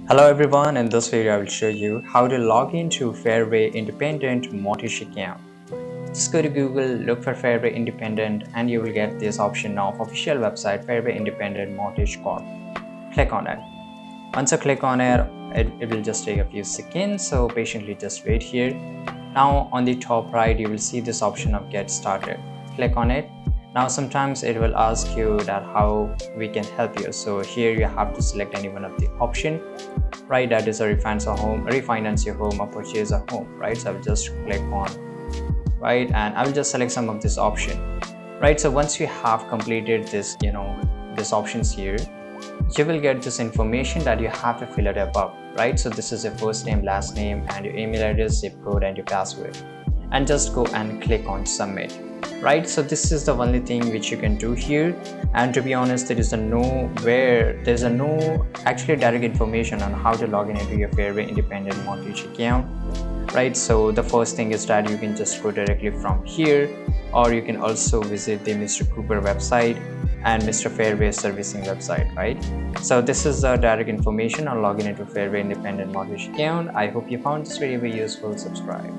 Hello everyone, in this video I will show you how to log into Fairway Independent Mortgage account. Just go to Google, look for Fairway Independent and you will get this option of official website Fairway Independent Mortgage Corp. Click on it. Once you click on it, it will just take a few seconds, so patiently just wait here. Now on the top right you will see this option of get started. Click on it. Now sometimes it will ask you that how we can help you, so here you have to select any one of the option, right? That is a refinance your home or purchase a home, right? So I will just click on, right, and I will just select some of this option, right? So once you have completed this, this options here, you will get this information that you have to fill it above, right? So this is your first name, last name, and your email address, zip code, and your password, and just go and click on submit, right? So this is the only thing which you can do here, and to be honest there's no actually direct information on how to log in into your Fairway Independent Mortgage account, right? So the first thing is that you can just go directly from here, or you can also visit the Mr. Cooper website and Mr. Fairway servicing website, right? So this is the direct information on logging into Fairway Independent Mortgage account. I hope you found this video very useful. Subscribe.